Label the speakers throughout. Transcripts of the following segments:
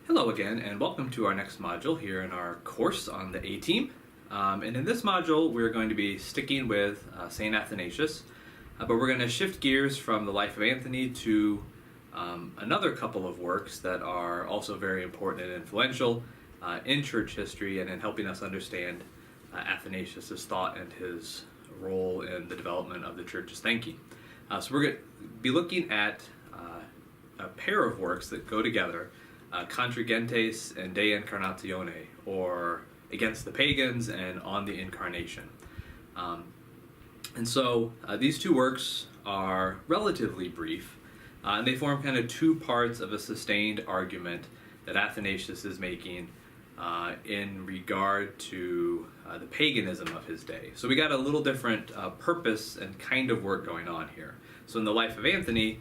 Speaker 1: Hello again, and welcome to our next module here in our course on the A-Team. And in this module, we're going to be sticking with St. Athanasius, but we're going to shift gears from the life of Anthony to another couple of works that are also very important and influential in church history and in helping us understand Athanasius' thought and his role in the development of the church's thinking. So we're going to be looking at a pair of works that go together, Contra Gentes and De Incarnatione, or Against the Pagans and On the Incarnation. And so these two works are relatively brief, and they form kind of two parts of a sustained argument that Athanasius is making in regard to the paganism of his day. So we got a little different purpose and kind of work going on here. So in the life of Anthony,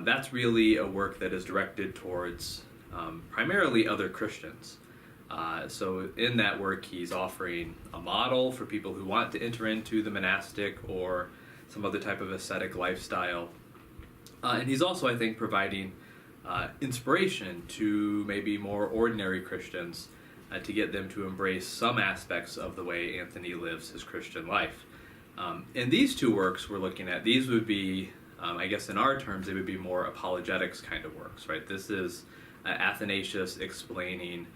Speaker 1: that's really a work that is directed towards primarily other Christians. So in that work, he's offering a model for people who want to enter into the monastic or some other type of ascetic lifestyle. And he's also, I think, providing inspiration to maybe more ordinary Christians to get them to embrace some aspects of the way Anthony lives his Christian life. And these two works we're looking at, these would be, I guess in our terms, they would be more apologetics kind of works, right? This is Athanasius explaining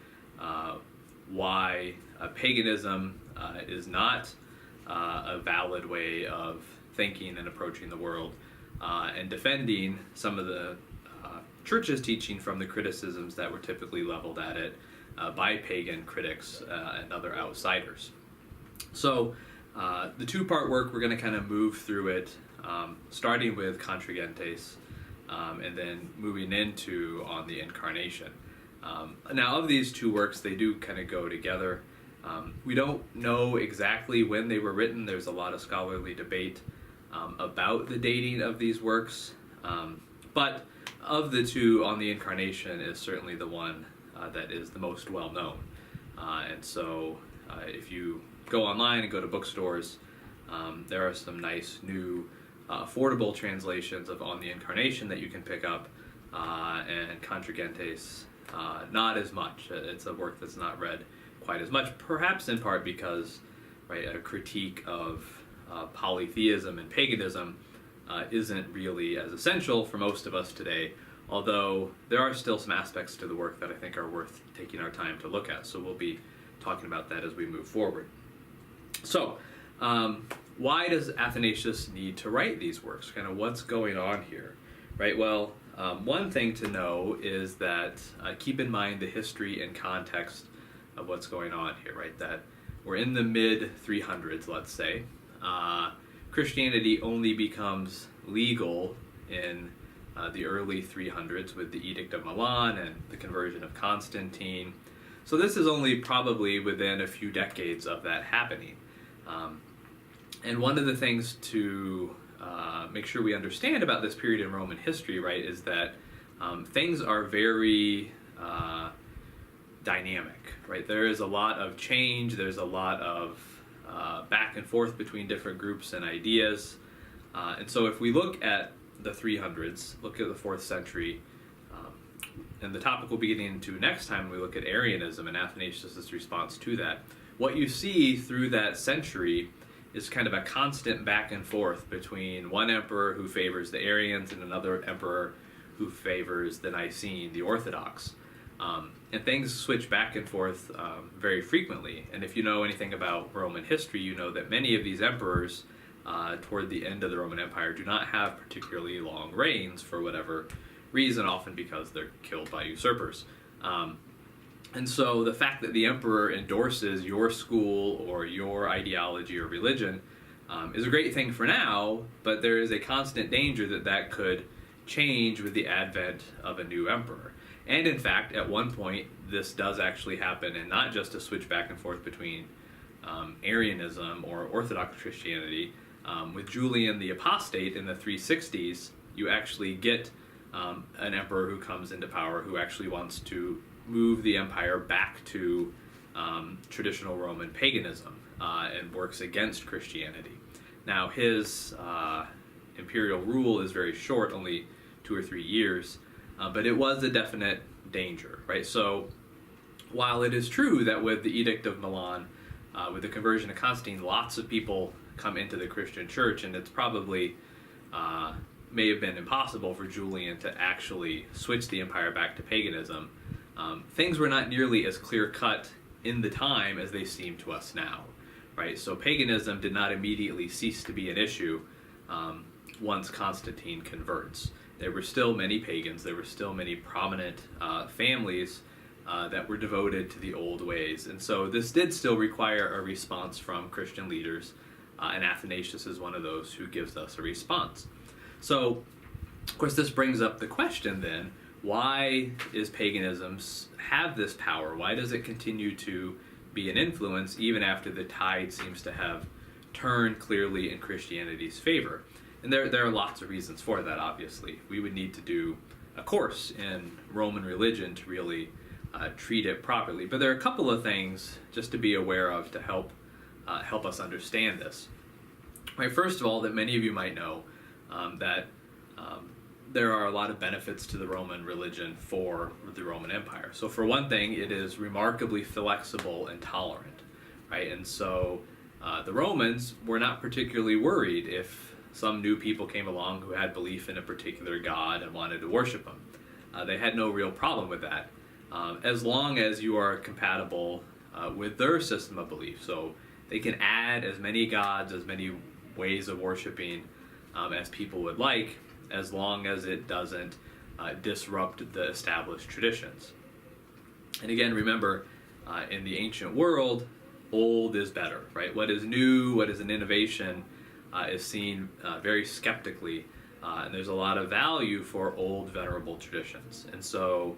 Speaker 1: why paganism is not a valid way of thinking and approaching the world, and defending some of the church's teaching from the criticisms that were typically leveled at it by pagan critics and other outsiders. So the two-part work, we're going to kind of move through it, starting with Contra Gentes, and then moving into On the Incarnation. Now, of these two works, they do kind of go together. We don't know exactly when they were written. There's a lot of scholarly debate about the dating of these works. But of the two, On the Incarnation is certainly the one that is the most well-known. And so if you go online and go to bookstores, there are some nice new affordable translations of On the Incarnation that you can pick up, and Contra Gentes not as much. It's a work that's not read quite as much, perhaps in part because a critique of polytheism and paganism isn't really as essential for most of us today, although there are still some aspects to the work that I think are worth taking our time to look at. So we'll be talking about that as we move forward. So, why does Athanasius need to write these works? Kind of what's going on here, right? Well, one thing to know is that keep in mind the history and context of what's going on here, right? That we're in the mid-300s, let's say. Christianity only becomes legal in the early 300s with the Edict of Milan and the conversion of Constantine. So this is only probably within a few decades of that happening. And one of the things to make sure we understand about this period in Roman history, right, is that things are very dynamic, right? There is a lot of change, there's a lot of back and forth between different groups and ideas. And so if we look at the 300s, look at the 4th century, and the topic we'll be getting into next time when we look at Arianism and Athanasius' response to that, what you see through that century is kind of a constant back and forth between one emperor who favors the Arians and another emperor who favors the Nicene, the Orthodox. And things switch back and forth very frequently. And if you know anything about Roman history, you know that many of these emperors toward the end of the Roman Empire do not have particularly long reigns for whatever reason, often because they're killed by usurpers. And so the fact that the emperor endorses your school or your ideology or religion is a great thing for now, but there is a constant danger that that could change with the advent of a new emperor. And in fact, at one point, this does actually happen, and not just a switch back and forth between Arianism or Orthodox Christianity. With Julian the Apostate in the 360s, you actually get an emperor who comes into power who actually wants to move the empire back to traditional Roman paganism and works against Christianity. Now, his imperial rule is very short, only 2 or 3 years, but it was a definite danger, right? So while it is true that with the Edict of Milan, with the conversion of Constantine, lots of people come into the Christian church, and it's probably may have been impossible for Julian to actually switch the empire back to paganism. Things were not nearly as clear-cut in the time as they seem to us now, right? So paganism did not immediately cease to be an issue once Constantine converts. There were still many pagans, there were still many prominent families that were devoted to the old ways. And so this did still require a response from Christian leaders, and Athanasius is one of those who gives us a response. So, of course, this brings up the question then, why is paganism have this power? Why does it continue to be an influence even after the tide seems to have turned clearly in Christianity's favor? And there are lots of reasons for that, obviously. We would need to do a course in Roman religion to really treat it properly. But there are a couple of things just to be aware of to help us understand this. Right, first of all, that many of you might know that there are a lot of benefits to the Roman religion for the Roman Empire. So for one thing, it is remarkably flexible and tolerant, right? And so the Romans were not particularly worried if some new people came along who had belief in a particular god and wanted to worship him. They had no real problem with that, as long as you are compatible with their system of belief. So they can add as many gods, as many ways of worshiping as people would like, as long as it doesn't disrupt the established traditions. And again, remember, in the ancient world, old is better, right? What is new, what is an innovation, is seen very skeptically, and there's a lot of value for old, venerable traditions. And so,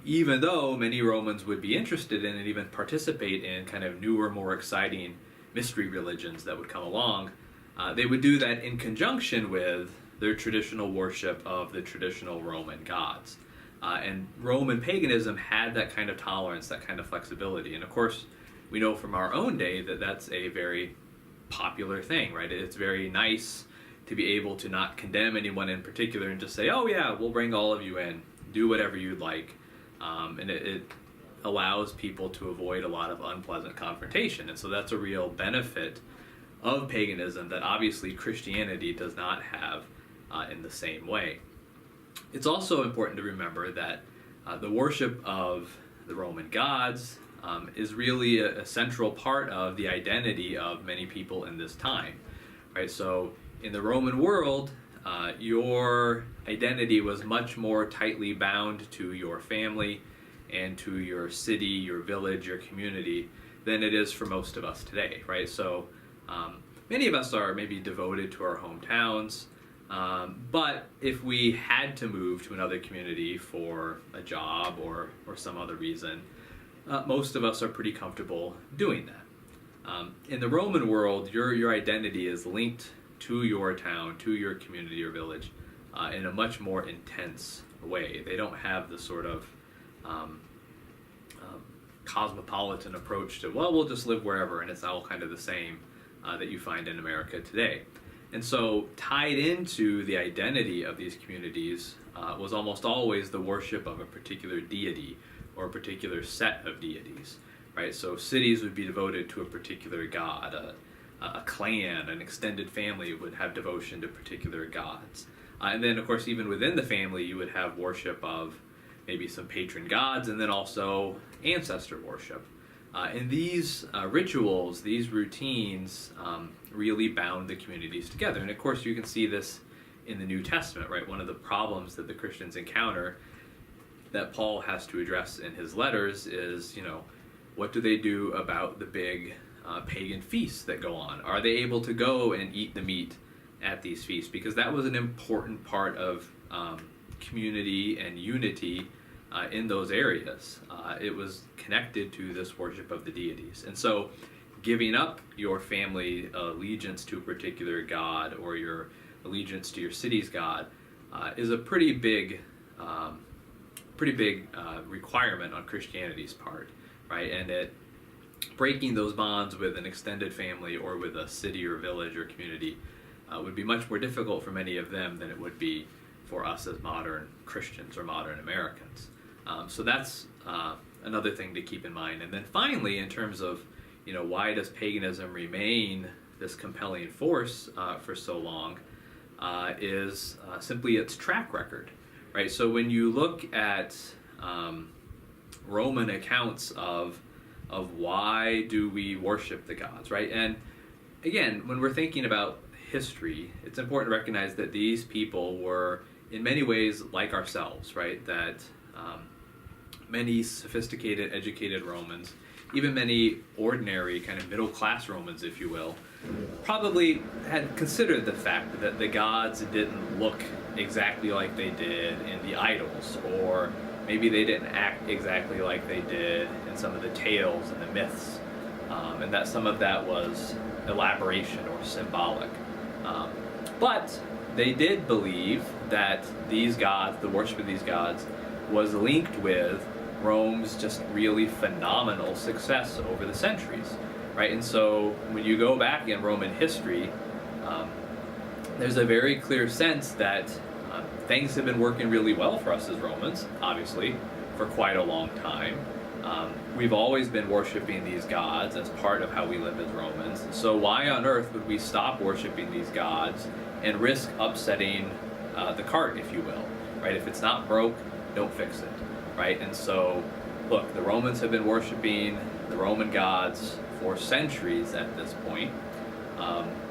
Speaker 1: even though many Romans would be interested in and even participate in kind of newer, more exciting mystery religions that would come along, they would do that in conjunction with their traditional worship of the traditional Roman gods. And Roman paganism had that kind of tolerance, that kind of flexibility. And of course, we know from our own day that that's a very popular thing, right? It's very nice to be able to not condemn anyone in particular and just say, oh yeah, we'll bring all of you in, do whatever you'd like. And it allows people to avoid a lot of unpleasant confrontation. And so that's a real benefit of paganism that obviously Christianity does not have in the same way. It's also important to remember that the worship of the Roman gods is really a central part of the identity of many people in this time, right? So in the Roman world, your identity was much more tightly bound to your family and to your city, your village, your community than it is for most of us today, right? So many of us are maybe devoted to our hometowns, but if we had to move to another community for a job or some other reason, most of us are pretty comfortable doing that. In the Roman world, your identity is linked to your town, to your community or village, in a much more intense way. They don't have the sort of cosmopolitan approach to, well, we'll just live wherever and it's all kind of the same that you find in America today. And so tied into the identity of these communities was almost always the worship of a particular deity or a particular set of deities, right? So cities would be devoted to a particular god, a clan, an extended family would have devotion to particular gods. And then, of course, even within the family, you would have worship of maybe some patron gods and then also ancestor worship. And these rituals, these routines, really bound the communities together. And of course, you can see this in the New Testament, right? One of the problems that the Christians encounter that Paul has to address in his letters is, what do they do about the big pagan feasts that go on? Are they able to go and eat the meat at these feasts? Because that was an important part of community and unity in those areas. It was connected to this worship of the deities. And so giving up your family allegiance to a particular god or your allegiance to your city's god is a pretty big requirement on Christianity's part, right? And breaking those bonds with an extended family or with a city or village or community would be much more difficult for many of them than it would be for us as modern Christians or modern Americans. So that's another thing to keep in mind. And then finally, in terms of, why does paganism remain this compelling force for so long, is simply its track record, right? So when you look at Roman accounts of why do we worship the gods, right? And again, when we're thinking about history, it's important to recognize that these people were in many ways like ourselves, right? That many sophisticated, educated Romans, even many ordinary kind of middle-class Romans, if you will, probably had considered the fact that the gods didn't look exactly like they did in the idols, or maybe they didn't act exactly like they did in some of the tales and the myths, and that some of that was elaboration or symbolic. But they did believe that these gods, the worship of these gods, was linked with Rome's just really phenomenal success over the centuries, right? And so when you go back in Roman history, there's a very clear sense that things have been working really well for us as Romans, obviously, for quite a long time. We've always been worshiping these gods as part of how we live as Romans. So why on earth would we stop worshiping these gods and risk upsetting the cart, if you will, right? If it's not broke, don't fix it, right? And so, look, the Romans have been worshiping the Roman gods for centuries at this point.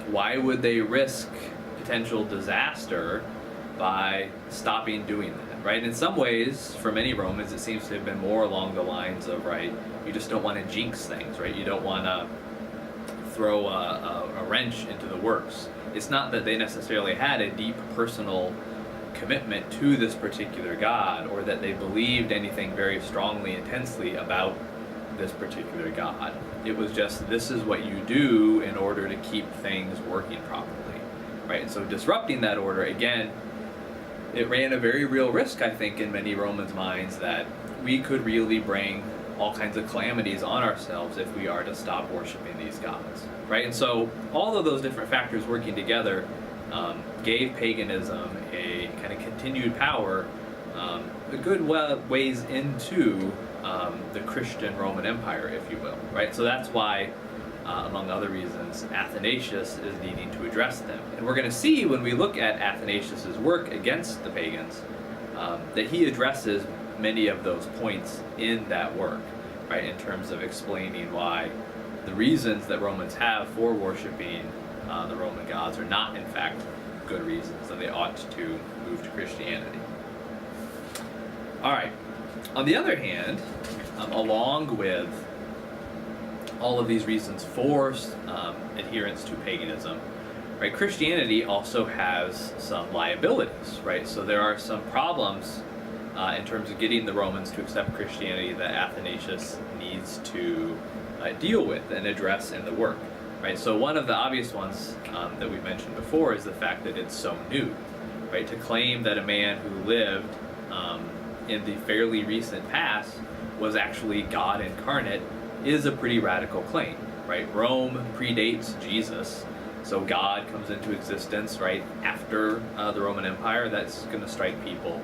Speaker 1: Why would they risk potential disaster by stopping doing that, right? In some ways, for many Romans, it seems to have been more along the lines of, right, you just don't want to jinx things, right? You don't want to throw a wrench into the works. It's not that they necessarily had a deep personal commitment to this particular god, or that they believed anything very strongly, intensely about this particular god. It was just, this is what you do in order to keep things working properly, right? And so disrupting that order, again, it ran a very real risk, I think, in many Romans' minds, that we could really bring all kinds of calamities on ourselves if we are to stop worshiping these gods, right? And so all of those different factors working together gave paganism a kind of continued power a good ways into the Christian Roman Empire, if you will, right? So that's why, among other reasons, Athanasius is needing to address them. And we're going to see when we look at Athanasius's work against the pagans that he addresses many of those points in that work, right? In terms of explaining why the reasons that Romans have for worshiping the Roman gods are not, in fact, good reasons, and they ought to move to Christianity. All right. On the other hand, along with all of these reasons for adherence to paganism, right, Christianity also has some liabilities, right? So there are some problems in terms of getting the Romans to accept Christianity that Athanasius needs to deal with and address in the work, right? So one of the obvious ones that we mentioned before is the fact that it's so new, right? To claim that a man who lived in the fairly recent past was actually God incarnate is a pretty radical claim, right? Rome predates Jesus, so God comes into existence right after the Roman Empire. That's going to strike people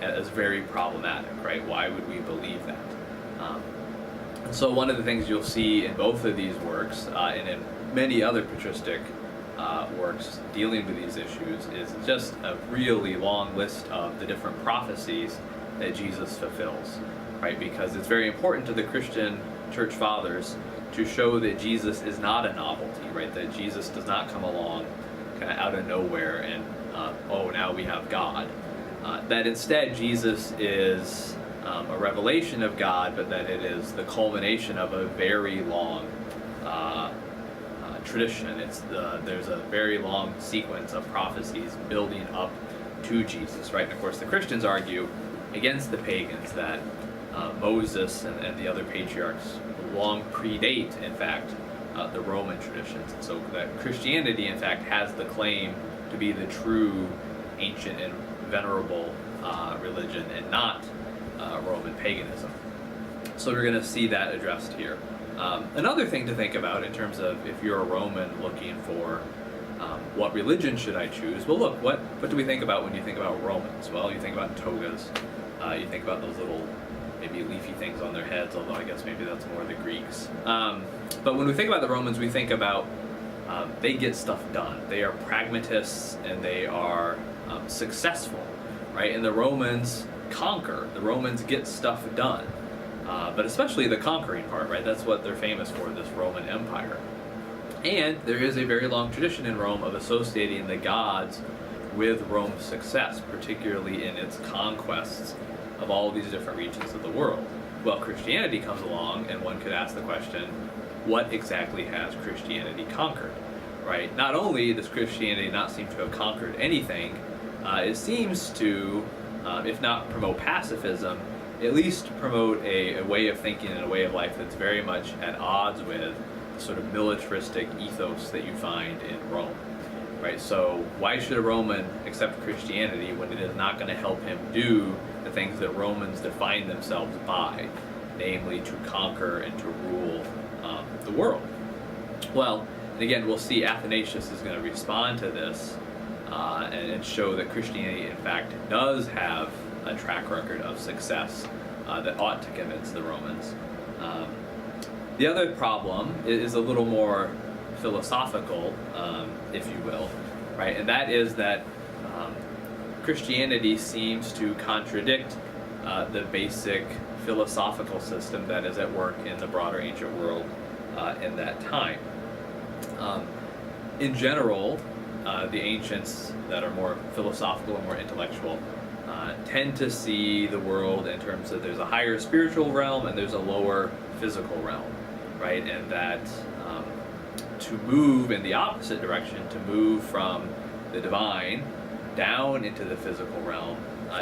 Speaker 1: as very problematic, right? Why would we believe that? So one of the things you'll see in both of these works, and in many other patristic works dealing with these issues, is just a really long list of the different prophecies that Jesus fulfills, right? Because it's very important to the Christian church fathers to show that Jesus is not a novelty, right? That Jesus does not come along kind of out of nowhere and, oh, now we have God. That instead Jesus is a revelation of God, but that it is the culmination of a very long tradition. There's a very long sequence of prophecies building up to Jesus, right? And of course the Christians argue against the pagans that Moses and the other patriarchs long predate, in fact, the Roman traditions. And so that Christianity, in fact, has the claim to be the true ancient and venerable religion, and not Roman paganism. So we're going to see that addressed here. Another thing to think about in terms of if you're a Roman looking for what religion should I choose? Well, look, what do we think about when you think about Romans? Well, you think about togas, You think about those little, maybe leafy things on their heads, although I guess maybe that's more the Greeks. But when we think about the Romans, we think about they get stuff done. They are pragmatists and they are successful, right? And the Romans conquer. The Romans get stuff done. But especially the conquering part, right? That's what they're famous for, this Roman Empire. And there is a very long tradition in Rome of associating the gods with Rome's success, particularly in its conquests of all these different regions of the world. Well, Christianity comes along, and one could ask the question, what exactly has Christianity conquered, right? Not only does Christianity not seem to have conquered anything, it seems to, if not promote pacifism, at least promote a way of thinking and a way of life that's very much at odds with the sort of militaristic ethos that you find in Rome, right? So why should a Roman accept Christianity when it is not going to help him do the things that Romans define themselves by, namely to conquer and to rule the world? Well, and again, we'll see Athanasius is going to respond to this and show that Christianity, in fact, does have a track record of success that ought to convince the Romans. The other problem is a little more philosophical, if you will, right? And that is that Christianity seems to contradict the basic philosophical system that is at work in the broader ancient world in that time. In general, the ancients that are more philosophical and more intellectual tend to see the world in terms of there's a higher spiritual realm and there's a lower physical realm, right? And that to move in the opposite direction, to move from the divine down into the physical realm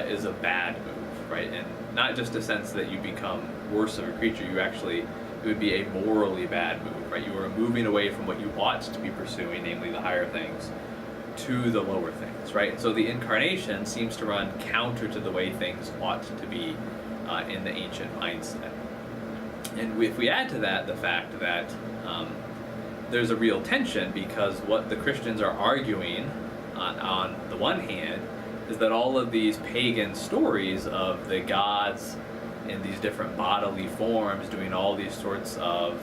Speaker 1: is a bad move, right? And not just a sense that you become worse of a creature, it would be a morally bad move, right? You are moving away from what you ought to be pursuing, namely the higher things, to the lower things, right? And so the Incarnation seems to run counter to the way things ought to be in the ancient mindset. And if we add to that the fact that there's a real tension, because what the Christians are arguing on the one hand is that all of these pagan stories of the gods in these different bodily forms doing all these sorts of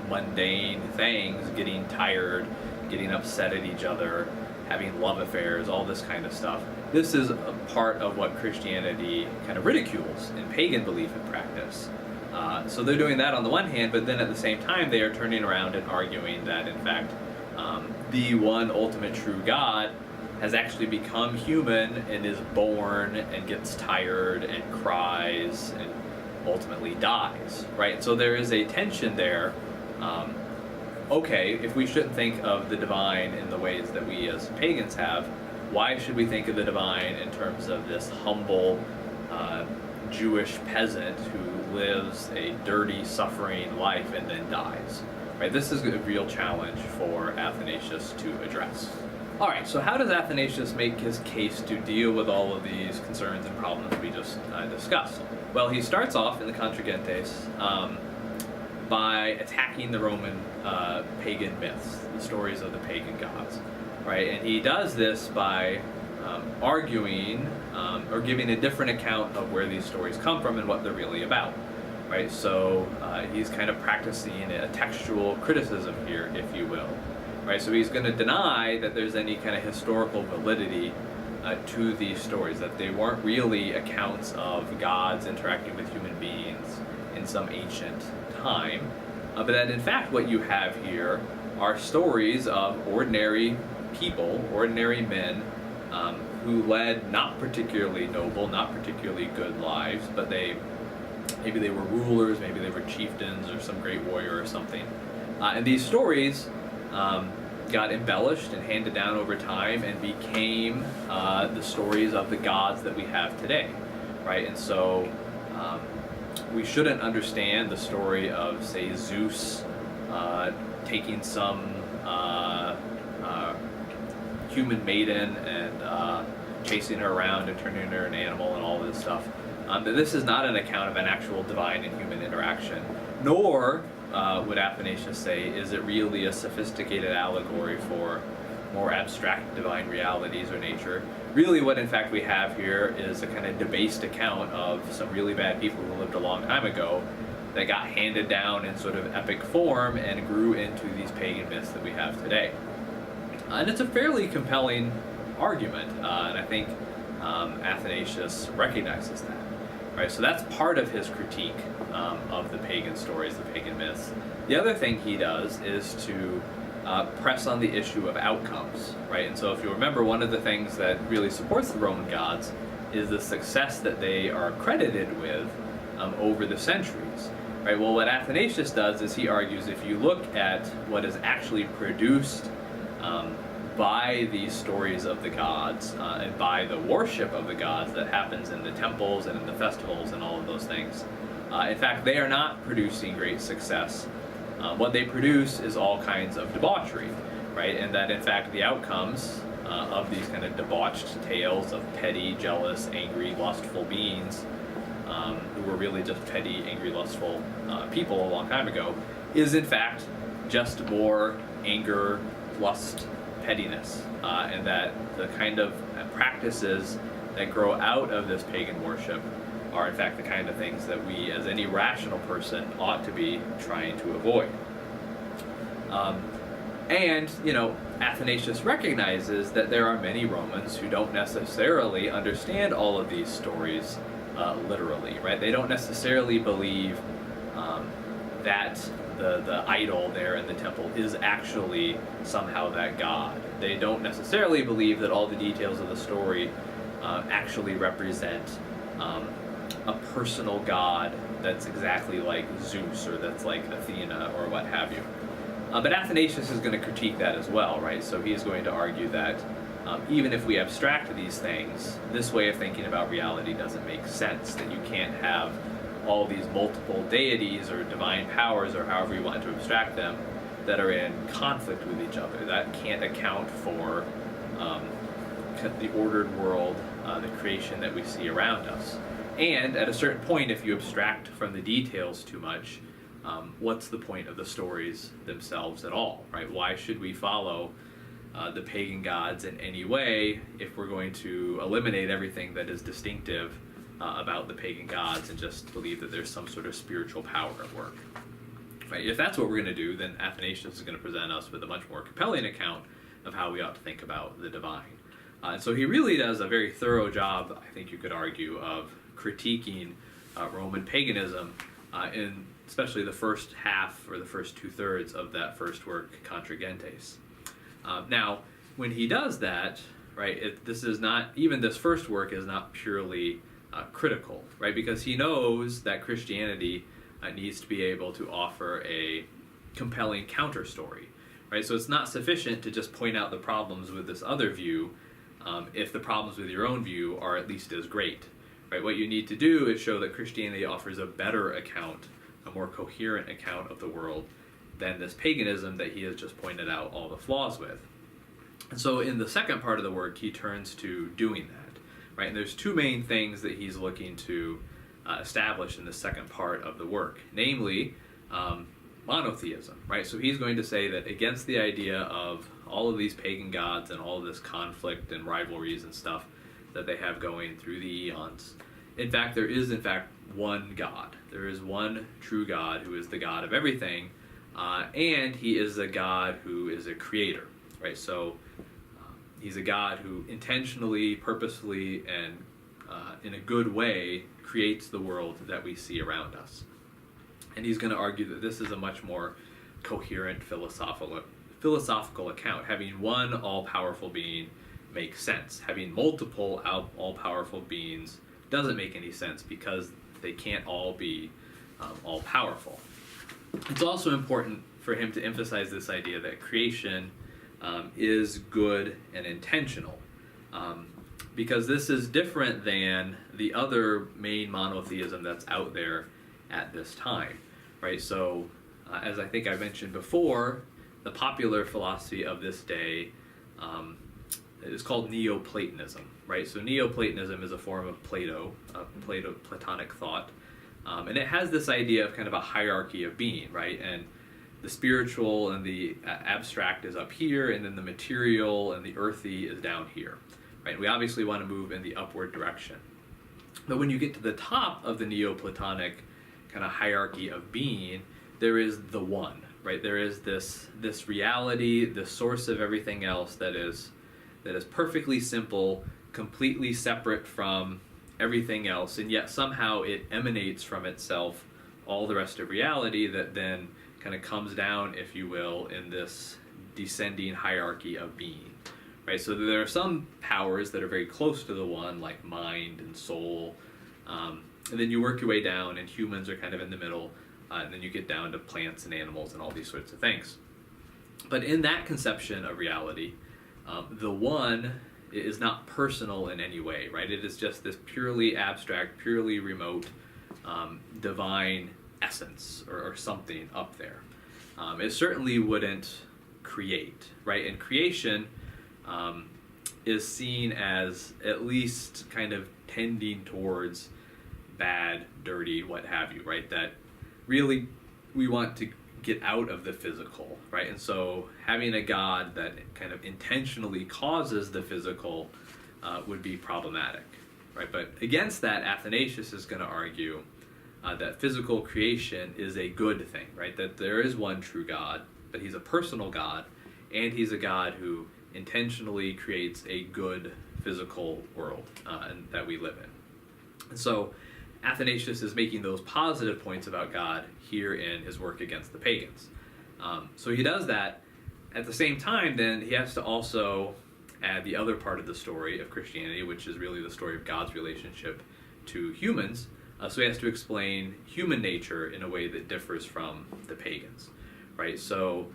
Speaker 1: mundane things, getting tired, getting upset at each other, having love affairs, all this kind of stuff. This is a part of what Christianity kind of ridicules in pagan belief and practice. So they're doing that on the one hand, but then at the same time they are turning around and arguing that in fact the one ultimate true God has actually become human and is born and gets tired and cries and ultimately dies, right? So there is a tension there. Okay, if we shouldn't think of the divine in the ways that we as pagans have, why should we think of the divine in terms of this humble Jewish peasant who lives a dirty, suffering life and then dies? Right? This is a real challenge for Athanasius to address. All right, so how does Athanasius make his case to deal with all of these concerns and problems we just discussed? Well, he starts off in the Contra-Gentes by attacking the Roman pagan myths, the stories of the pagan gods, right? And he does this by arguing or giving a different account of where these stories come from and what they're really about, right? So he's kind of practicing a textual criticism here, if you will, right? So he's going to deny that there's any kind of historical validity to these stories, that they weren't really accounts of gods interacting with human beings in some ancient time, but that in fact what you have here are stories of ordinary people, ordinary men, who led not particularly noble, not particularly good lives, but maybe they were rulers, maybe they were chieftains or some great warrior or something. And these stories got embellished and handed down over time and became the stories of the gods that we have today, right? And so we shouldn't understand the story of, say, Zeus taking some human maiden and chasing her around and turning her an animal and all this stuff. That this is not an account of an actual divine and human interaction, nor would Athanasius say is it really a sophisticated allegory for more abstract divine realities or nature, really what in fact we have here is a kind of debased account of some really bad people who lived a long time ago that got handed down in sort of epic form and grew into these pagan myths that we have today. And it's a fairly compelling argument, and I think Athanasius recognizes that. Right, so that's part of his critique of the pagan stories, the pagan myths. The other thing he does is to press on the issue of outcomes, right? And so if you remember, one of the things that really supports the Roman gods is the success that they are credited with over the centuries, right? Well, what Athanasius does is he argues if you look at what is actually produced by these stories of the gods and by the worship of the gods that happens in the temples and in the festivals and all of those things, in fact, they are not producing great success. What they produce is all kinds of debauchery, right? And that, in fact, the outcomes of these kind of debauched tales of petty, jealous, angry, lustful beings who were really just petty, angry, lustful people a long time ago is, in fact, just more anger, lust, pettiness, and that the kind of practices that grow out of this pagan worship are in fact the kind of things that we as any rational person ought to be trying to avoid. And, Athanasius recognizes that there are many Romans who don't necessarily understand all of these stories literally, right? They don't necessarily believe that the idol there in the temple is actually somehow that god. They don't necessarily believe that all the details of the story actually represent a personal god that's exactly like Zeus or that's like Athena or what have you. But Athanasius is going to critique that as well, right? So he's going to argue that even if we abstract these things, this way of thinking about reality doesn't make sense, that you can't have all these multiple deities or divine powers or however you want to abstract them that are in conflict with each other. That can't account for the ordered world, the creation that we see around us. And at a certain point, if you abstract from the details too much, what's the point of the stories themselves at all, right? Why should we follow the pagan gods in any way if we're going to eliminate everything that is distinctive about the pagan gods and just believe that there's some sort of spiritual power at work? Right? If that's what we're going to do, then Athanasius is going to present us with a much more compelling account of how we ought to think about the divine. And so he really does a very thorough job, I think you could argue, of critiquing Roman paganism in especially the first half or the first two-thirds of that first work, Contra Gentes. Now, when he does that, right, this is not, even this first work is not purely critical, right, because he knows that Christianity needs to be able to offer a compelling counter story, right? So it's not sufficient to just point out the problems with this other view if the problems with your own view are at least as great, right? What you need to do is show that Christianity offers a better account, a more coherent account of the world than this paganism that he has just pointed out all the flaws with. And so in the second part of the work, he turns to doing that, right? And there's two main things that he's looking to establish in the second part of the work, namely monotheism, right? So he's going to say that against the idea of all of these pagan gods and all of this conflict and rivalries and stuff that they have going through the eons, in fact, there is, in fact, one God. There is one true God who is the God of everything, and he is a God who is a creator, right? So he's a God who intentionally, purposefully, and in a good way creates the world that we see around us. And he's going to argue that this is a much more coherent philosophical account. Having one all-powerful being makes sense. Having multiple all-powerful beings doesn't make any sense because they can't all be all-powerful. It's also important for him to emphasize this idea that creation is good and intentional, because this is different than the other main monotheism that's out there at this time, right? So, as I think I mentioned before, the popular philosophy of this day is called Neoplatonism, right? So Neoplatonism is a form of Platonic thought, and it has this idea of kind of a hierarchy of being, right? And the spiritual and the abstract is up here, and then the material and the earthy is down here, right? We obviously want to move in the upward direction. But when you get to the top of the Neoplatonic kind of hierarchy of being, there is the one, right? There is this reality, the source of everything else that is perfectly simple, completely separate from everything else, and yet somehow it emanates from itself all the rest of reality that then kind of comes down, if you will, in this descending hierarchy of being, right? So there are some powers that are very close to the one, like mind and soul, and then you work your way down, and humans are kind of in the middle, and then you get down to plants and animals and all these sorts of things. But in that conception of reality, the one is not personal in any way, right? It is just this purely abstract, purely remote, divine essence or something up there. It certainly wouldn't create, right? And creation is seen as at least kind of tending towards bad, dirty, what have you, right? That really we want to get out of the physical, right? And so having a God that kind of intentionally causes the physical would be problematic, right? But against that, Athanasius is going to argue that physical creation is a good thing, right? That there is one true God, but he's a personal God, and he's a God who intentionally creates a good physical world and that we live in. And so Athanasius is making those positive points about God here in his work against the pagans. So he does that. At the same time, then, he has to also add the other part of the story of Christianity, which is really the story of God's relationship to humans. So he has to explain human nature in a way that differs from the pagans, right? So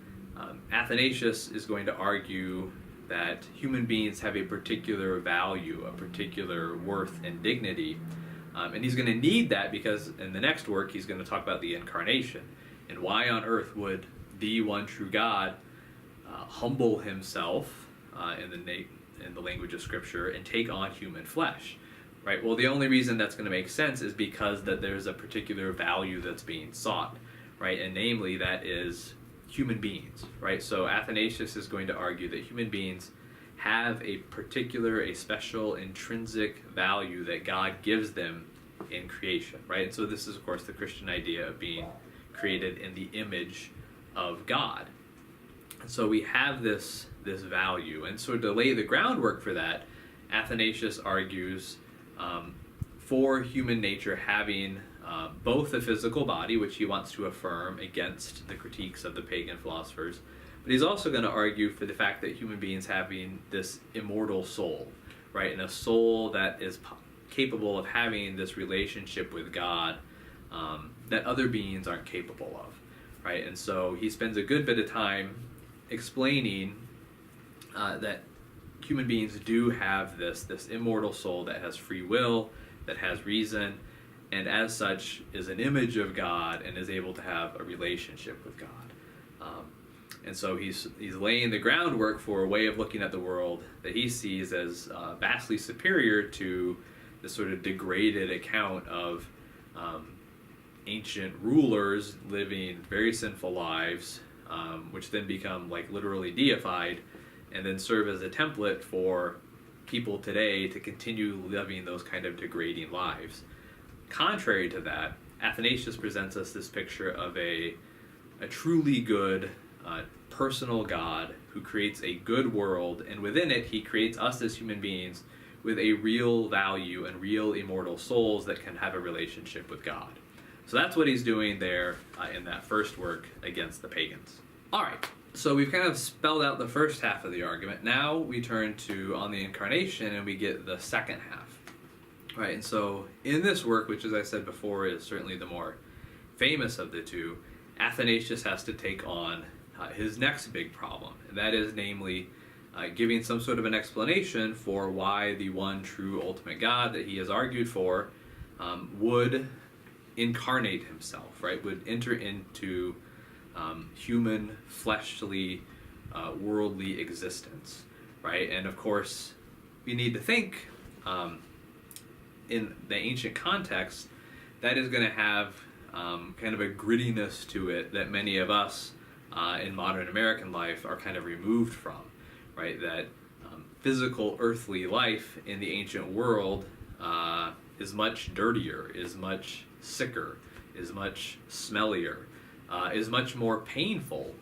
Speaker 1: Athanasius is going to argue that human beings have a particular value, a particular worth and dignity, and he's going to need that because in the next work he's going to talk about the Incarnation and why on earth would the one true God humble himself in the language of Scripture and take on human flesh, right? Well, the only reason that's going to make sense is because that there's a particular value that's being sought, right? And namely, that is human beings, right? So Athanasius is going to argue that human beings have a particular, a special intrinsic value that God gives them in creation, right? And so this is, of course, the Christian idea of being created in the image of God. And so we have this value. And so to lay the groundwork for that, Athanasius argues for human nature having both a physical body, which he wants to affirm against the critiques of the pagan philosophers, but he's also going to argue for the fact that human beings having this immortal soul, right? And a soul that is capable of having this relationship with God that other beings aren't capable of, right? And so he spends a good bit of time explaining that human beings do have this immortal soul that has free will, that has reason, and as such is an image of God and is able to have a relationship with God. And so he's laying the groundwork for a way of looking at the world that he sees as vastly superior to the sort of degraded account of ancient rulers living very sinful lives, which then become like literally deified and then serve as a template for people today to continue living those kind of degrading lives. Contrary to that, Athanasius presents us this picture of a truly good personal God who creates a good world, and within it he creates us as human beings with a real value and real immortal souls that can have a relationship with God. So that's what he's doing there in that first work against the pagans. All right, so we've kind of spelled out the first half of the argument. Now we turn to on the Incarnation and we get the second half. Right, and so in this work, which as I said before is certainly the more famous of the two, Athanasius has to take on his next big problem, and that is namely giving some sort of an explanation for why the one true ultimate God that he has argued for would incarnate himself, right? Would enter into human, fleshly, worldly existence, right? And of course, we need to think in the ancient context, that is going to have kind of a grittiness to it that many of us in modern American life are kind of removed from, right? That physical earthly life in the ancient world is much dirtier, is much sicker, is much smellier, is much more painful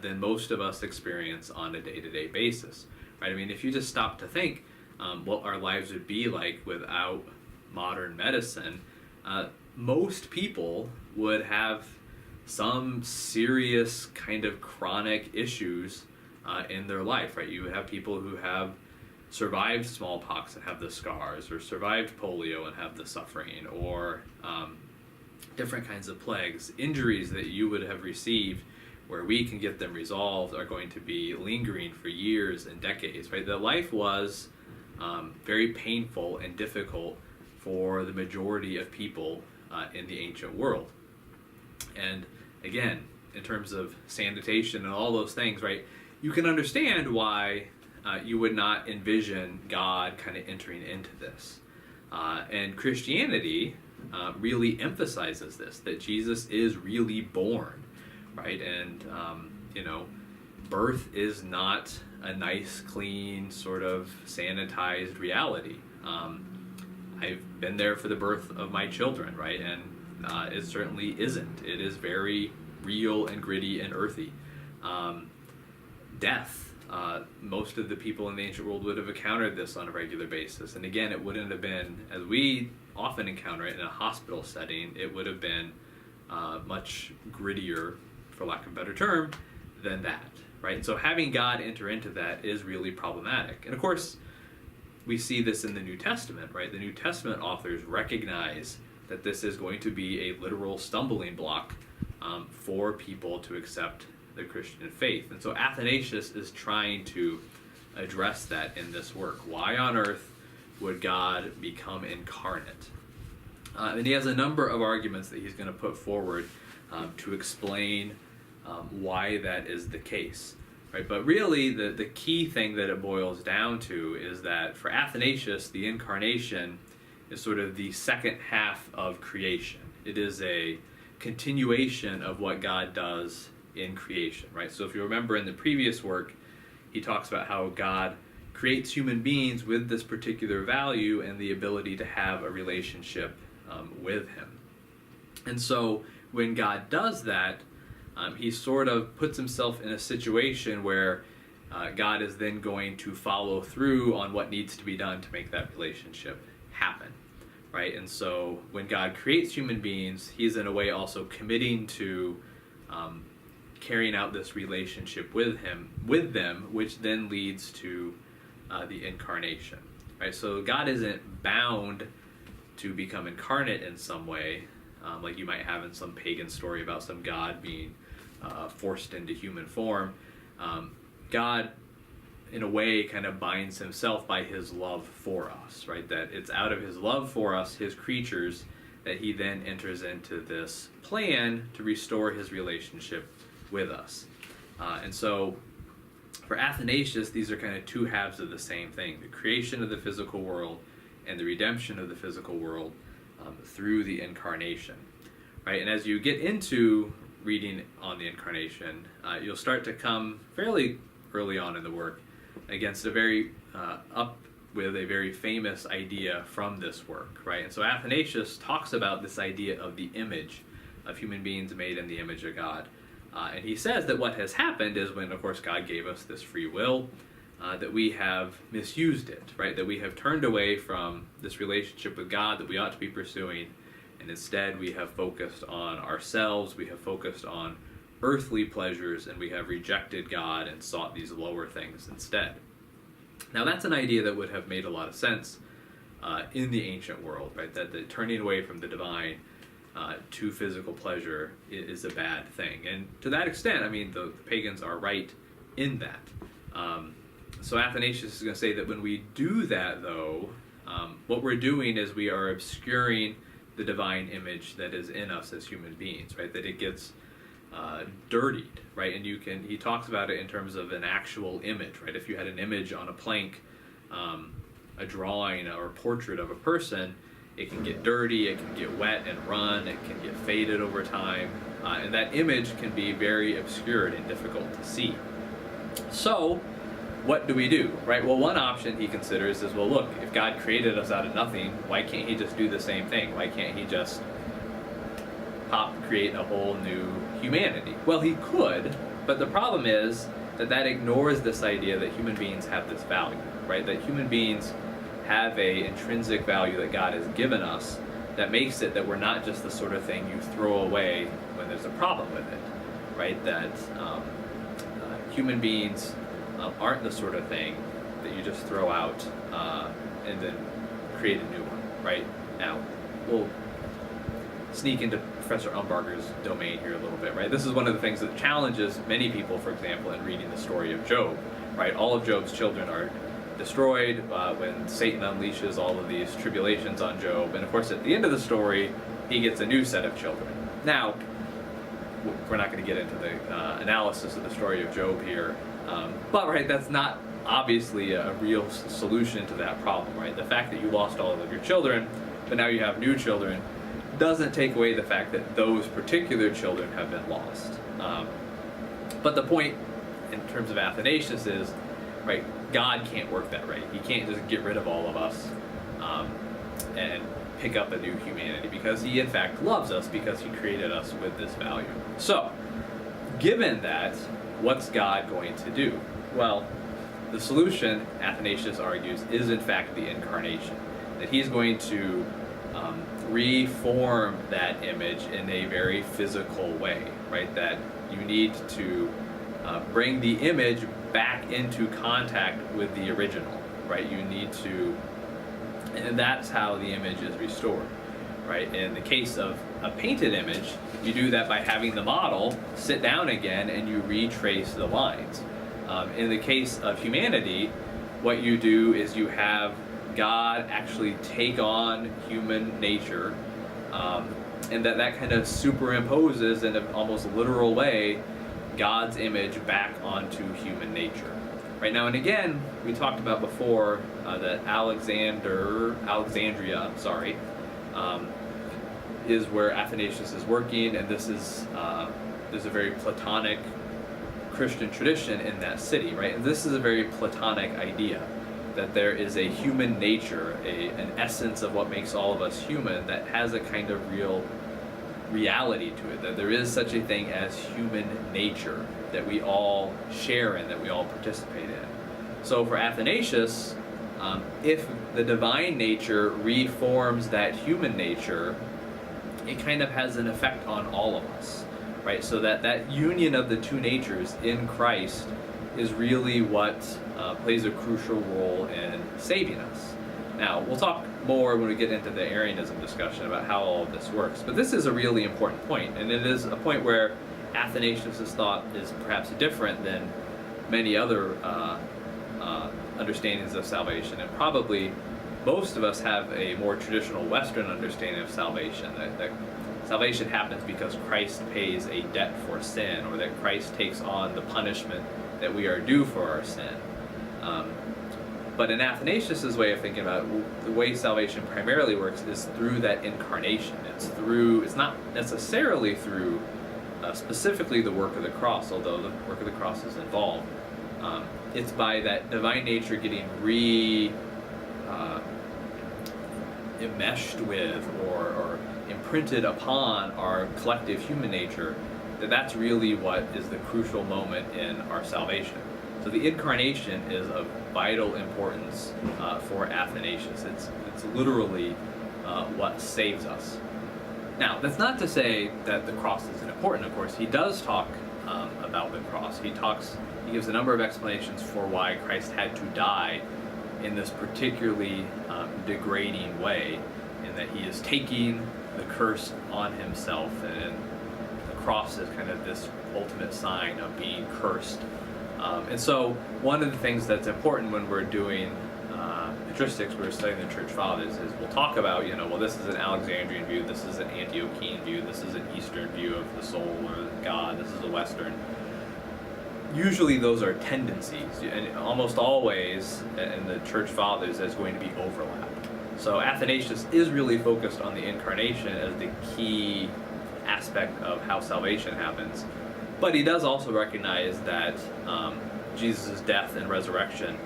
Speaker 1: than most of us experience on a day-to-day basis. Right? I mean, if you just stop to think what our lives would be like without modern medicine, most people would have some serious kind of chronic issues in their life, right? You have people who have survived smallpox and have the scars, or survived polio and have the suffering, or different kinds of plagues. Injuries that you would have received where we can get them resolved are going to be lingering for years and decades, right? The life was very painful and difficult for the majority of people in the ancient world. And again, in terms of sanitation and all those things, right, you can understand why you would not envision God kind of entering into this. And Christianity really emphasizes this, that Jesus is really born, right? And, birth is not a nice, clean, sort of sanitized reality. I've been there for the birth of my children, right? And it certainly isn't. It is very real and gritty and earthy. Death. Most of the people in the ancient world would have encountered this on a regular basis. And again, it wouldn't have been, as we often encounter it in a hospital setting, it would have been much grittier, for lack of a better term, than that, right? And so having God enter into that is really problematic. And of course, we see this in the New Testament, right? The New Testament authors recognize that this is going to be a literal stumbling block for people to accept the Christian faith. And so Athanasius is trying to address that in this work. Why on earth would God become incarnate? And he has a number of arguments that he's going to put forward to explain why that is the case. Right? But really, the key thing that it boils down to is that for Athanasius, the Incarnation is sort of the second half of creation. It is a continuation of what God does in creation, right? So if you remember in the previous work, he talks about how God creates human beings with this particular value and the ability to have a relationship with him. And so when God does that, he sort of puts himself in a situation where God is then going to follow through on what needs to be done to make that relationship happen, right? And so when God creates human beings, he's in a way also committing to carrying out this relationship with them, which then leads to the incarnation, right? So God isn't bound to become incarnate in some way, like you might have in some pagan story about some god being forced into human form. God, in a way, kind of binds himself by his love for us, right? That it's out of his love for us, his creatures, that he then enters into this plan to restore his relationship with us. And so for Athanasius, these are kind of two halves of the same thing: the creation of the physical world and the redemption of the physical world through the incarnation, right? And as you get into reading on the incarnation, you'll start to come fairly early on in the work against a very with a very famous idea from this work, right? And so Athanasius talks about this idea of the image of human beings made in the image of God. And he says that what has happened is when, of course, God gave us this free will, that we have misused it, right? That we have turned away from this relationship with God that we ought to be pursuing, and instead we have focused on ourselves, we have focused on earthly pleasures, and we have rejected God and sought these lower things instead. Now that's an idea that would have made a lot of sense in the ancient world, right? That the turning away from the divine to physical pleasure is a bad thing. And to that extent, I mean, the pagans are right in that. So Athanasius is going to say that when we do that, though, what we're doing is we are obscuring the divine image that is in us as human beings, right? That it gets dirtied, right? And he talks about it in terms of an actual image, right? If you had an image on a plank, a drawing or a portrait of a person, it can get dirty, it can get wet and run, it can get faded over time, and that image can be very obscured and difficult to see. So, what do we do, right? Well, one option he considers is, well, look, if God created us out of nothing, why can't he just do the same thing? Why can't he just create a whole new humanity? Well, he could, but the problem is that ignores this idea that human beings have this value, right? That human beings have a intrinsic value that God has given us that makes it that we're not just the sort of thing you throw away when there's a problem with it, right? That human beings aren't the sort of thing that you just throw out and then create a new one, right? Now, we'll sneak into Professor Umbarger's domain here a little bit, right? This is one of the things that challenges many people, for example, in reading the story of Job, right? All of Job's children are destroyed when Satan unleashes all of these tribulations on Job, and of course at the end of the story he gets a new set of children. Now, we're not going to get into the analysis of the story of Job here, but right, that's not obviously a real solution to that problem, right? The fact that you lost all of your children, but now you have new children, doesn't take away the fact that those particular children have been lost. But the point in terms of Athanasius is, right, God can't work that way. He can't just get rid of all of us and pick up a new humanity, because he in fact loves us because he created us with this value. So, given that, what's God going to do? Well, the solution, Athanasius argues, is in fact the Incarnation. That he's going to reform that image in a very physical way, right? That you need to bring the image back into contact with the original, right? You need to, and that's how the image is restored, right? In the case of a painted image, you do that by having the model sit down again and you retrace the lines. In the case of humanity, what you do is you have God actually take on human nature, and that kind of superimposes in an almost literal way God's image back onto human nature. Right now, and again, we talked about before that Alexandria, is where Athanasius is working, and this is there's a very Platonic Christian tradition in that city, right? And this is a very Platonic idea, that there is a human nature, an essence of what makes all of us human that has a kind of real reality to it, that there is such a thing as human nature that we all share in, that we all participate in. So for Athanasius, if the divine nature reforms that human nature, it kind of has an effect on all of us, right? So that union of the two natures in Christ is really what plays a crucial role in saving us. Now, we'll talk more when we get into the Arianism discussion about how all of this works, but this is a really important point, and it is a point where Athanasius' thought is perhaps different than many other understandings of salvation, and probably most of us have a more traditional Western understanding of salvation, that salvation happens because Christ pays a debt for sin, or that Christ takes on the punishment that we are due for our sin. But in Athanasius' way of thinking about it, the way salvation primarily works is through that incarnation. It's not necessarily through specifically the work of the cross, although the work of the cross is involved. It's by that divine nature getting enmeshed with or imprinted upon our collective human nature, that's really what is the crucial moment in our salvation. So the Incarnation is of vital importance for Athanasius. It's literally what saves us. Now, that's not to say that the cross isn't important. Of course, he does talk about the cross. He gives a number of explanations for why Christ had to die in this particularly degrading way, in that he is taking the curse on himself, and the cross is kind of this ultimate sign of being cursed. And so one of the things that's important when we're doing patristics, we're studying the Church Fathers, is we'll talk about, well, this is an Alexandrian view, this is an Antiochian view, this is an Eastern view of the soul or God, this is a Western. Usually those are tendencies, and almost always in the Church Fathers there's going to be overlap. So Athanasius is really focused on the Incarnation as the key aspect of how salvation happens. But he does also recognize that Jesus' death and resurrection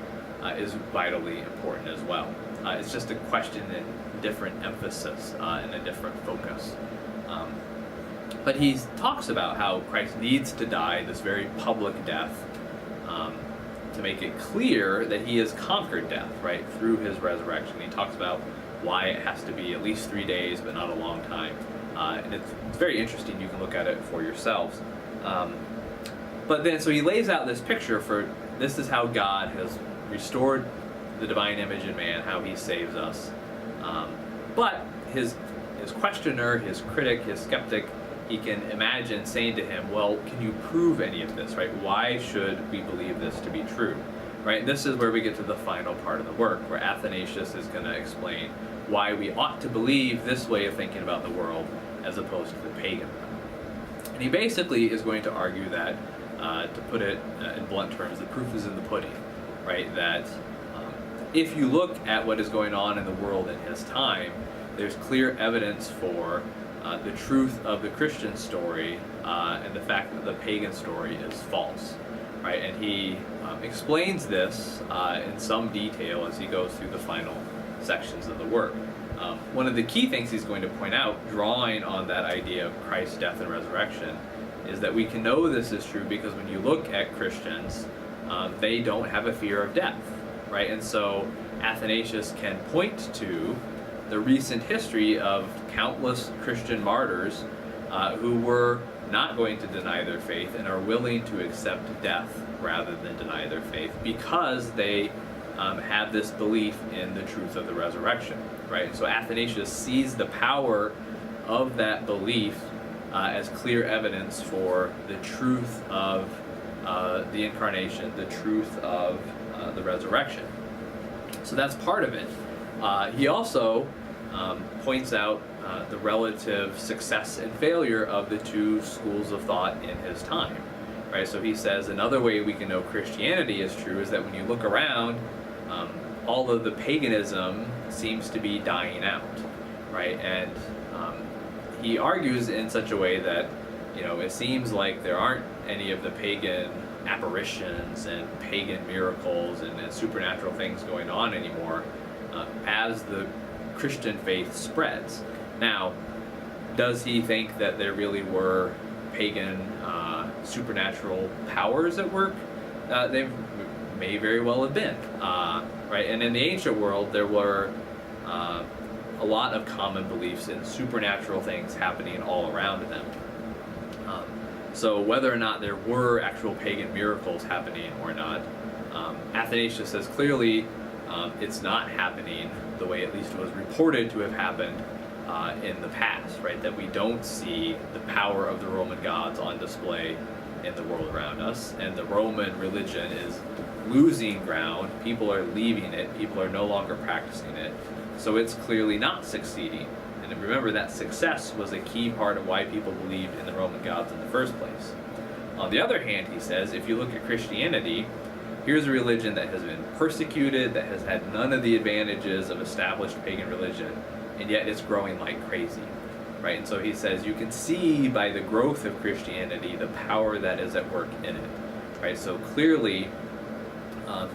Speaker 1: is vitally important as well. It's just a question in different emphasis and a different focus. But he talks about how Christ needs to die this very public death to make it clear that he has conquered death, right, through his resurrection. He talks about why it has to be at least 3 days, but not a long time. And it's very interesting. You can look at it for yourselves. But then, so he lays out this picture for this is how God has restored the divine image in man, how he saves us. But his questioner, his critic, his skeptic, he can imagine saying to him, well, can you prove any of this, right? Why should we believe this to be true, right? This is where we get to the final part of the work, where Athanasius is going to explain why we ought to believe this way of thinking about the world as opposed to the pagan one. And he basically is going to argue that, to put it in blunt terms, the proof is in the pudding, right? That if you look at what is going on in the world in his time, there's clear evidence for the truth of the Christian story and the fact that the pagan story is false, right? And he explains this in some detail as he goes through the final sections of the work. One of the key things he's going to point out, drawing on that idea of Christ's death and resurrection, is that we can know this is true because when you look at Christians, they don't have a fear of death, right? And so Athanasius can point to the recent history of countless Christian martyrs who were not going to deny their faith and are willing to accept death rather than deny their faith because they have this belief in the truth of the resurrection, right? And so Athanasius sees the power of that belief as clear evidence for the truth of the Incarnation, the truth of the resurrection. So that's part of it. He also points out the relative success and failure of the two schools of thought in his time, right? So he says another way we can know Christianity is true is that when you look around, all of the paganism seems to be dying out, right? And he argues in such a way that, it seems like there aren't any of the pagan apparitions and pagan miracles and supernatural things going on anymore as the Christian faith spreads. Now, does he think that there really were pagan supernatural powers at work? They may very well have been, right? And in the ancient world, there were a lot of common beliefs in supernatural things happening all around them. So whether or not there were actual pagan miracles happening or not, Athanasius says clearly it's not happening the way at least it was reported to have happened in the past, right? That we don't see the power of the Roman gods on display in the world around us, and the Roman religion is losing ground. People are leaving it. People are no longer practicing it. So it's clearly not succeeding. And remember that success was a key part of why people believed in the Roman gods in the first place. On the other hand, he says, if you look at Christianity, here's a religion that has been persecuted, that has had none of the advantages of established pagan religion, and yet it's growing like crazy, right? And so he says you can see by the growth of Christianity the power that is at work in it, right? So clearly,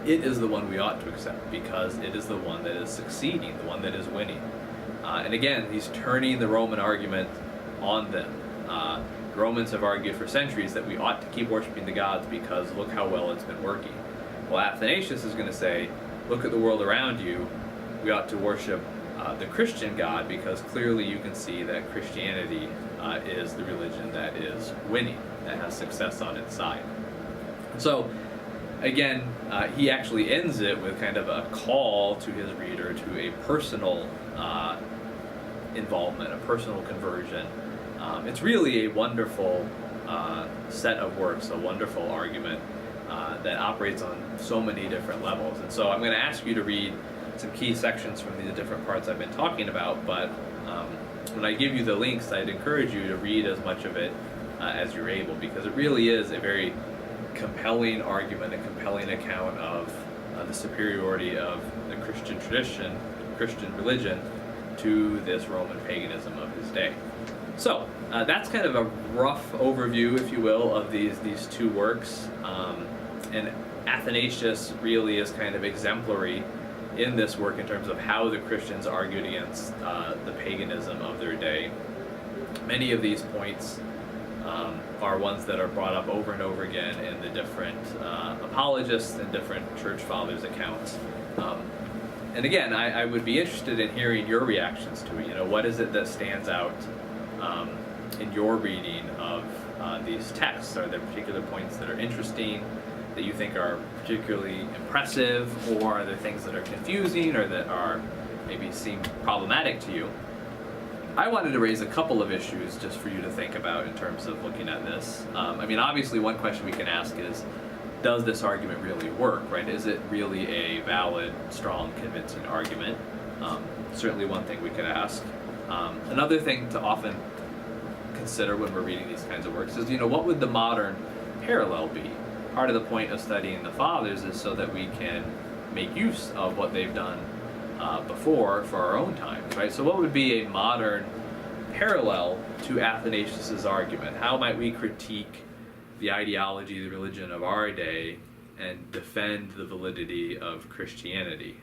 Speaker 1: it is the one we ought to accept because it is the one that is succeeding, the one that is winning. And again, he's turning the Roman argument on them. The Romans have argued for centuries that we ought to keep worshiping the gods because look how well it's been working. Well, Athanasius is going to say, look at the world around you. We ought to worship the Christian God because clearly you can see that Christianity is the religion that is winning, that has success on its side. So, again, he actually ends it with kind of a call to his reader to a personal involvement, a personal conversion. It's really a wonderful set of works, a wonderful argument that operates on so many different levels. And so I'm going to ask you to read some key sections from the different parts I've been talking about, but when I give you the links, I'd encourage you to read as much of it as you're able, because it really is a very compelling argument, a compelling account of the superiority of the Christian tradition, Christian religion, to this Roman paganism of his day. So that's kind of a rough overview, if you will, of these two works. And Athanasius really is kind of exemplary in this work in terms of how the Christians argued against the paganism of their day. Many of these points are ones that are brought up over and over again in the different apologists and different church fathers' accounts. And again, I would be interested in hearing your reactions to it. What is it that stands out in your reading of these texts? Are there particular points that are interesting, that you think are particularly impressive, or are there things that are confusing or that are maybe seem problematic to you? I wanted to raise a couple of issues just for you to think about in terms of looking at this. Obviously one question we can ask is, does this argument really work, right? Is it really a valid, strong, convincing argument? Certainly one thing we could ask. Another thing to often consider when we're reading these kinds of works is, what would the modern parallel be? Part of the point of studying the fathers is so that we can make use of what they've done before for our own times, right? So what would be a modern parallel to Athanasius's argument? How might we critique the ideology, the religion of our day, and defend the validity of Christianity?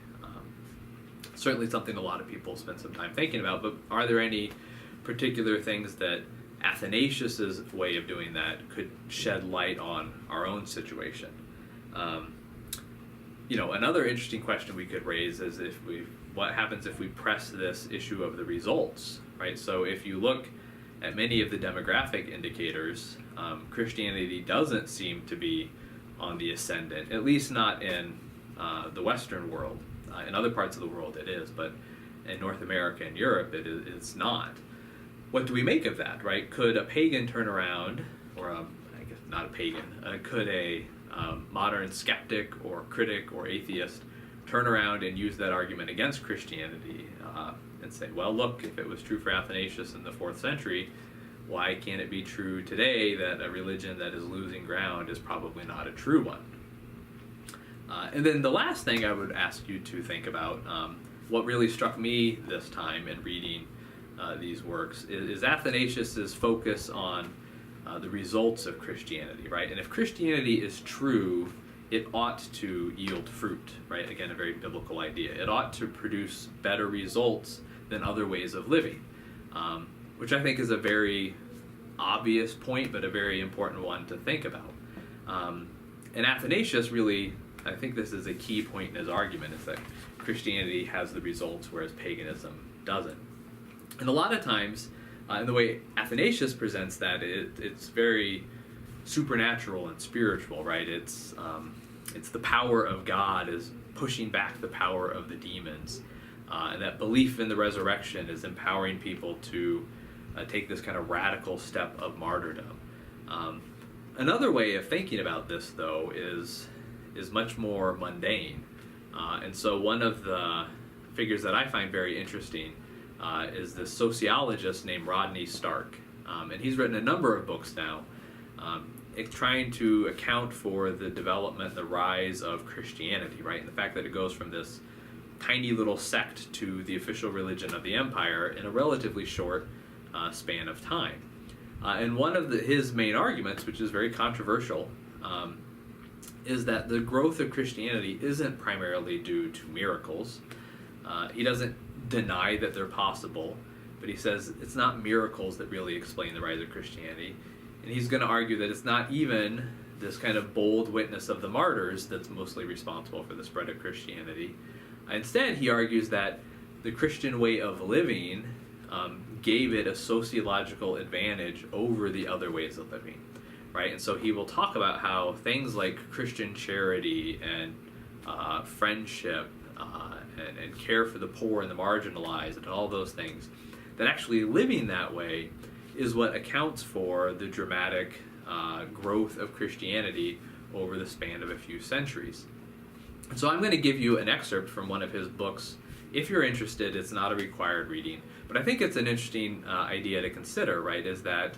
Speaker 1: Certainly something a lot of people spend some time thinking about, but are there any particular things that Athanasius's way of doing that could shed light on our own situation? Another interesting question we could raise is what happens if we press this issue of the results, right? So if you look at many of the demographic indicators, Christianity doesn't seem to be on the ascendant, at least not in the Western world. In other parts of the world it is, but in North America and Europe it's not. What do we make of that, right? Could a pagan turn around, or I guess not a pagan, could a modern skeptic or critic or atheist turn around and use that argument against Christianity and say, well, look, if it was true for Athanasius in the 4th century, why can't it be true today that a religion that is losing ground is probably not a true one? And then the last thing I would ask you to think about, what really struck me this time in reading these works, is Athanasius's focus on the results of Christianity, right? And if Christianity is true, it ought to yield fruit, right? Again, a very biblical idea. It ought to produce better results than other ways of living, which I think is a very obvious point, but a very important one to think about. And Athanasius really, I think this is a key point in his argument, is that Christianity has the results, whereas paganism doesn't. And a lot of times, in the way Athanasius presents that, it's very supernatural and spiritual, right? It's the power of God is pushing back the power of the demons, and that belief in the resurrection is empowering people to take this kind of radical step of martyrdom. Another way of thinking about this, though, is much more mundane, and so one of the figures that I find very interesting is this sociologist named Rodney Stark, and he's written a number of books now trying to account for the development, the rise of Christianity, right? And the fact that it goes from this tiny little sect to the official religion of the empire in a relatively short span of time. And one of his main arguments, which is very controversial, is that the growth of Christianity isn't primarily due to miracles. He doesn't deny that they're possible, but he says it's not miracles that really explain the rise of Christianity. And he's going to argue that it's not even this kind of bold witness of the martyrs that's mostly responsible for the spread of Christianity. Instead, he argues that the Christian way of living gave it a sociological advantage over the other ways of living, right? And so he will talk about how things like Christian charity and friendship and care for the poor and the marginalized and all those things, that actually living that way is what accounts for the dramatic growth of Christianity over the span of a few centuries. So I'm going to give you an excerpt from one of his books. If you're interested, it's not a required reading, but I think it's an interesting idea to consider, right, is that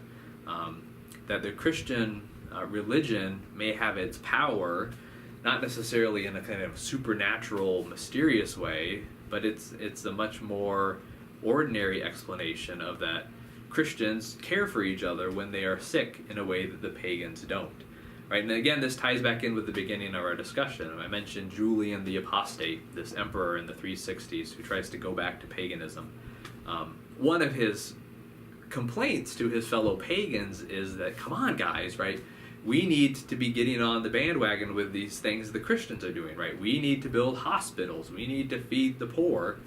Speaker 1: that the Christian religion may have its power, not necessarily in a kind of supernatural, mysterious way, but it's a much more ordinary explanation of that Christians care for each other when they are sick in a way that the pagans don't. right? And again, this ties back in with the beginning of our discussion. I mentioned Julian the Apostate, this emperor in the 360s who tries to go back to paganism. One of his complaints to his fellow pagans is that, come on, guys, right? We need to be getting on the bandwagon with these things the Christians are doing, right? We need to build hospitals. We need to feed the poor,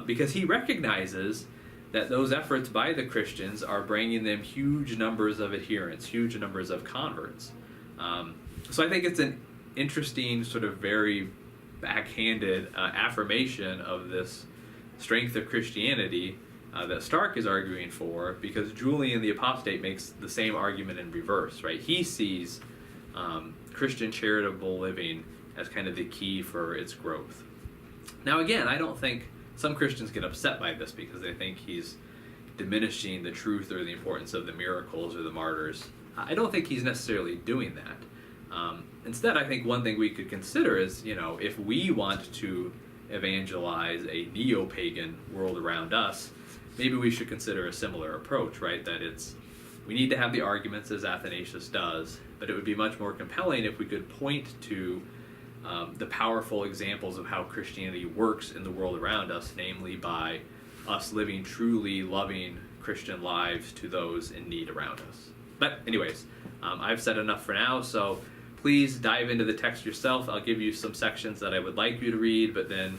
Speaker 1: because he recognizes that those efforts by the Christians are bringing them huge numbers of adherents, huge numbers of converts. So I think it's an interesting, sort of very backhanded affirmation of this strength of Christianity that Stark is arguing for, because Julian the Apostate makes the same argument in reverse, right? He sees Christian charitable living as kind of the key for its growth. Now again, I don't think some Christians get upset by this because they think he's diminishing the truth or the importance of the miracles or the martyrs. I don't think he's necessarily doing that. Instead, I think one thing we could consider is, if we want to evangelize a neo-pagan world around us, maybe we should consider a similar approach, right? That we need to have the arguments as Athanasius does, but it would be much more compelling if we could point to the powerful examples of how Christianity works in the world around us, namely by us living truly loving Christian lives to those in need around us. But anyways, I've said enough for now, so please dive into the text yourself. I'll give you some sections that I would like you to read, but then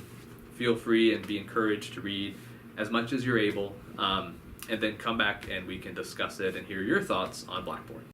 Speaker 1: feel free and be encouraged to read as much as you're able, and then come back and we can discuss it and hear your thoughts on Blackboard.